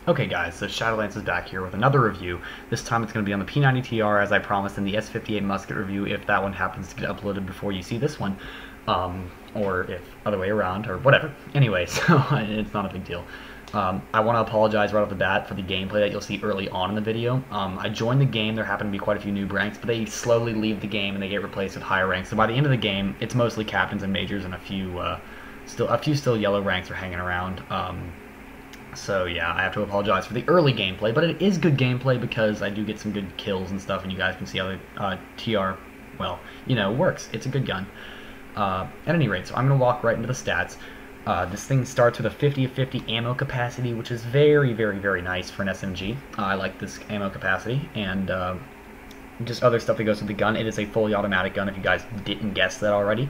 Okay guys, so Shadolance is back here with another review. This time it's going to be on the P90TR as I promised in the S58 musket review if that one happens to get uploaded before you see this one. Or if other way around, or whatever. Anyway, so it's not a big deal. I want to apologize right off the bat for the gameplay that you'll see early on in the video. I joined the game, there happen to be quite a few noob ranks, but they slowly leave the game and they get replaced with higher ranks. So by the end of the game, it's mostly captains and majors and a few still yellow ranks are hanging around. So yeah, I have to apologize for the early gameplay, but it is good gameplay because I do get some good kills and stuff, and you guys can see how the TR, well, works. It's a good gun. At any rate, so I'm going to walk right into the stats. This thing starts with a 50 of 50 ammo capacity, which is very, very, very nice for an SMG. I like this ammo capacity, and just other stuff that goes with the gun. It is a fully automatic gun, if you guys didn't guess that already.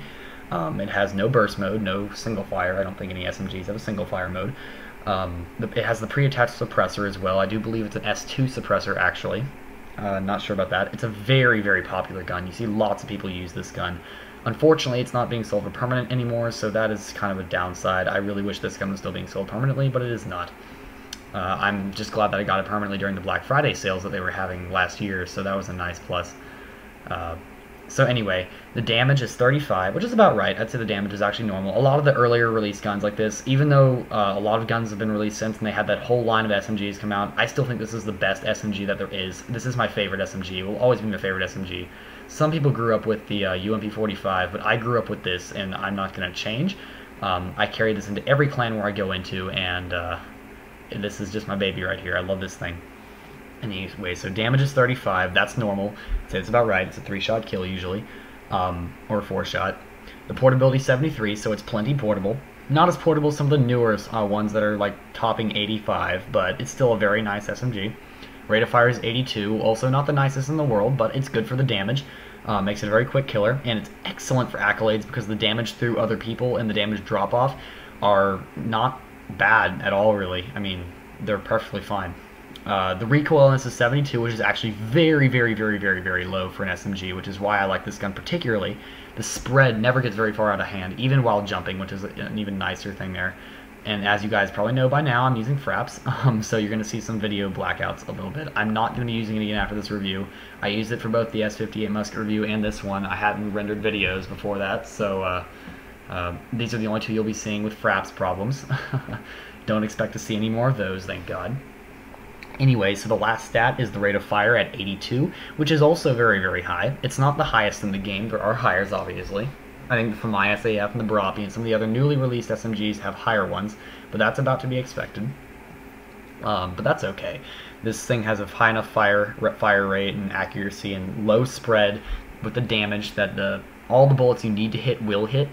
It has no burst mode, no single fire. I don't think any SMGs have a single fire mode. It has the pre-attached suppressor as well. I do believe it's an S2 suppressor, actually. Not sure about that. It's a very, very popular gun. You see lots of people use this gun. Unfortunately, it's not being sold for permanent anymore, so that is kind of a downside. I really wish this gun was still being sold permanently, but it is not. I'm just glad that I got it permanently during the Black Friday sales that they were having last year, so that was a nice plus. So anyway, the damage is 35, which is about right. I'd say the damage is actually normal. A lot of the earlier release guns like this, even though a lot of guns have been released since and they had that whole line of SMGs come out, I still think this is the best SMG that there is. This is my favorite SMG. It will always be my favorite SMG. Some people grew up with the UMP45, but I grew up with this, and I'm not going to change. I carry this into every clan where I go into, and this is just my baby right here. I love this thing. Anyway, so damage is 35. That's normal. So it's about right. It's a 3-shot kill usually, or a 4-shot. The portability 73, so it's plenty portable. Not as portable as some of the newer ones that are like topping 85, but it's still a very nice SMG. Rate of fire is 82. Also not the nicest in the world, but it's good for the damage. Makes it a very quick killer, and it's excellent for accolades because the damage through other people and the damage drop-off are not bad at all, really. I mean, they're perfectly fine. The recoil on this is 72, which is actually very, very, very, very, very low for an SMG, which is why I like this gun particularly. The spread never gets very far out of hand, even while jumping, which is an even nicer thing there. And as you guys probably know by now, I'm using fraps, so you're going to see some video blackouts a little bit. I'm not going to be using it again after this review. I used it for both the S58 musket review and this one. I hadn't rendered videos before that, so these are the only two you'll be seeing with fraps problems. Don't expect to see any more of those, thank God. Anyway, so the last stat is the rate of fire at 82, which is also very, very high. It's not the highest in the game. There are higher, obviously. I think from my SAF and the Barapi and some of the other newly released SMGs have higher ones, but that's about to be expected. But that's okay. This thing has a high enough fire rate and accuracy and low spread with the damage that all the bullets you need to hit will hit.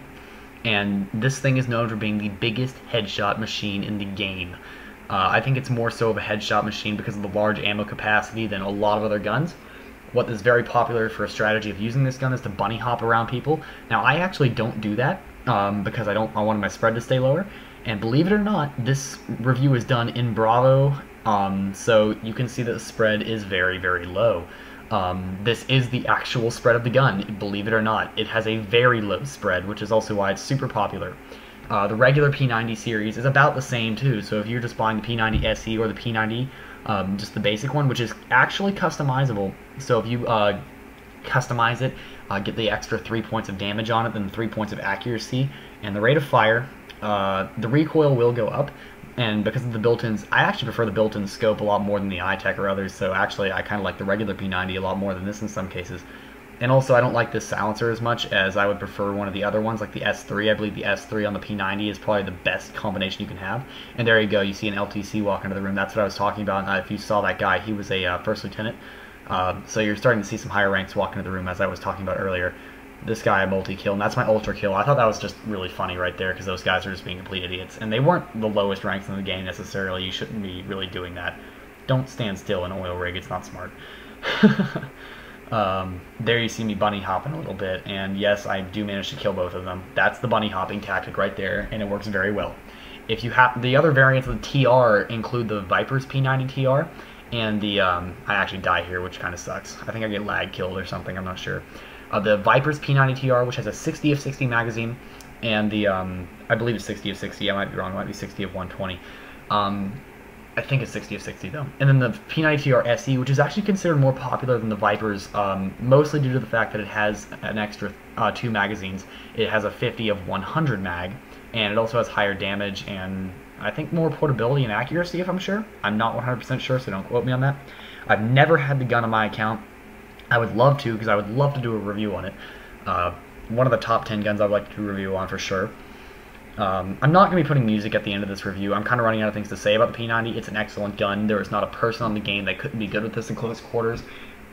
And this thing is known for being the biggest headshot machine in the game. I think it's more so of a headshot machine because of the large ammo capacity than a lot of other guns. What is very popular for a strategy of using this gun is to bunny hop around people. Now, I actually don't do that because I wanted my spread to stay lower. And believe it or not, this review is done in Bravo, so you can see that the spread is very, very low. This is the actual spread of the gun, believe it or not. It has a very low spread, which is also why it's super popular. The regular P90 series is about the same too, so if you're just buying the P90 SE or the P90, just the basic one, which is actually customizable, so if you customize it, get the extra 3 points of damage on it, then 3 points of accuracy, and the rate of fire, the recoil will go up, and because of the built-ins, I actually prefer the built-in scope a lot more than the Itech or others, so actually I kind of like the regular P90 a lot more than this in some cases. And also, I don't like this silencer as much as I would prefer one of the other ones, like the S3. I believe the S3 on the P90 is probably the best combination you can have. And there you go, you see an LTC walk into the room. That's what I was talking about. If you saw that guy, he was a first lieutenant. So you're starting to see some higher ranks walk into the room, as I was talking about earlier. This guy, multi-kill, and that's my ultra kill. I thought that was just really funny right there, because those guys are just being complete idiots. And they weren't the lowest ranks in the game, necessarily. You shouldn't be really doing that. Don't stand still in an oil rig. It's not smart. There you see me bunny hopping a little bit, and yes, I do manage to kill both of them. That's the bunny hopping tactic right there, and it works very well. If you have the other variants of the TR include the Viper's P90TR and the I actually die here, which kind of sucks. I think I get lag killed or something. I'm not sure. The Viper's P90TR, which has a 60 of 60 magazine, and the I believe it's 60 of 60. I might be wrong. It might be 60 of 120. I think it's 60 of 60 though. And then the P90TR SE, which is actually considered more popular than the Vipers, mostly due to the fact that it has an extra 2 magazines. It has a 50 of 100 mag, and it also has higher damage and I think more portability and accuracy, if I'm sure. I'm not 100% sure, so don't quote me on that. I've never had the gun on my account. I would love to, because I would love to do a review on it. One of the top 10 guns I'd like to do a review on for sure. I'm not going to be putting music at the end of this review. I'm kind of running out of things to say about the P90. It's an excellent gun. There is not a person on the game that couldn't be good with this in close quarters.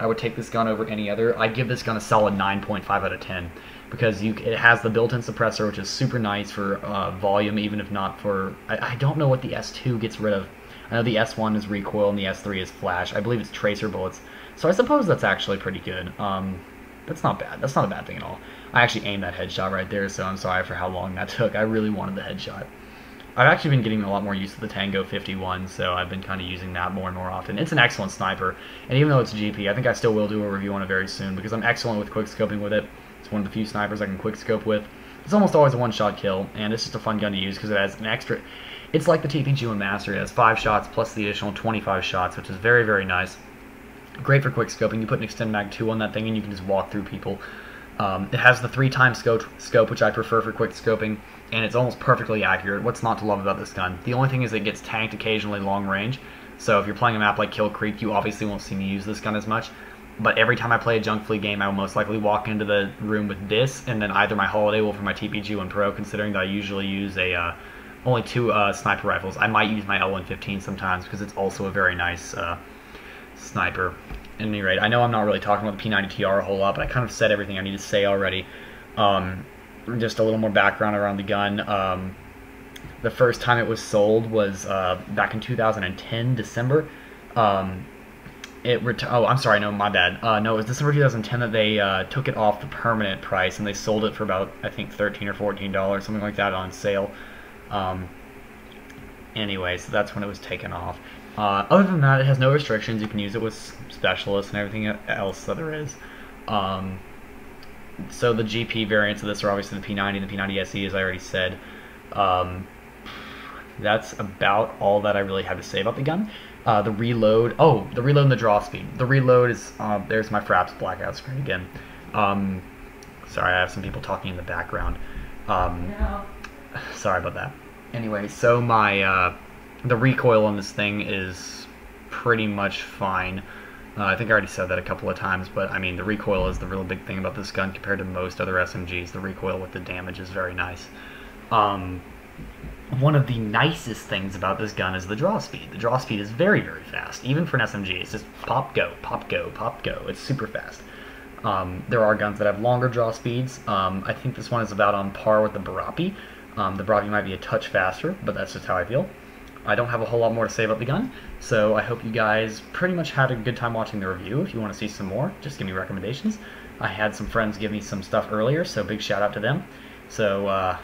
I would take this gun over any other. I give this gun a solid 9.5 out of 10 because it has the built-in suppressor, which is super nice for volume, even if not for... I don't know what the S2 gets rid of. I know the S1 is recoil and the S3 is flash. I believe it's tracer bullets. So I suppose that's actually pretty good. That's not bad. That's not a bad thing at all. I actually aimed that headshot right there, so I'm sorry for how long that took. I really wanted the headshot. I've actually been getting a lot more used to the Tango 51, so I've been kind of using that more and more often. It's an excellent sniper, and even though it's GP, I think I still will do a review on it very soon because I'm excellent with quickscoping with it. It's one of the few snipers I can quickscope with. It's almost always a one-shot kill, and it's just a fun gun to use because it has an extra... It's like the TPG-1 Master. It has 5 shots plus the additional 25 shots, which is very, very nice. Great for quickscoping. You put an Extend Mag 2 on that thing, and you can just walk through people. It has the 3x scope, which I prefer for quick scoping, and it's almost perfectly accurate. What's not to love about this gun? The only thing is it gets tanked occasionally long range, so if you're playing a map like Kill Creek, you obviously won't see me use this gun as much, but every time I play a Junk Fleet game, I will most likely walk into the room with this, and then either my Holiday Wolf or my TPG-1 Pro, considering that I usually use only 2 sniper rifles. I might use my L115 sometimes, because it's also a very nice sniper. At any rate, I know I'm not really talking about the P90TR a whole lot, but I kind of said everything I need to say already. Just a little more background around the gun. The first time it was sold was back in 2010, December. Oh, I'm sorry, no, my bad. No, it was December 2010 that they took it off the permanent price, and they sold it for about, I think, $13 or $14, something like that, on sale. Anyway, so that's when it was taken off. Other than that, it has no restrictions. You can use it with specialists and everything else that there is. So the GP variants of this are obviously the P90 and the P90 SE, as I already said. That's about all that I really have to say about the gun. The reload and the draw speed. The reload is, there's my Fraps blackout screen again. Sorry, I have some people talking in the background. No. Sorry about that. Anyway, so the recoil on this thing is pretty much fine. I think I already said that a couple of times, but I mean, the recoil is the real big thing about this gun compared to most other SMGs. The recoil with the damage is very nice. One of the nicest things about this gun is the draw speed. The draw speed is very, very fast. Even for an SMG, it's just pop, go, pop, go, pop, go. It's super fast. There are guns that have longer draw speeds. I think this one is about on par with the Barapi. The Barapi might be a touch faster, but that's just how I feel. I don't have a whole lot more to say about the gun, so I hope you guys pretty much had a good time watching the review. If you want to see some more, just give me recommendations. I had some friends give me some stuff earlier, so big shout out to them. So,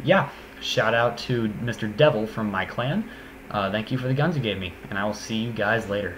yeah, shout out to Mr. Devil from my clan. Thank you for the guns you gave me, and I will see you guys later.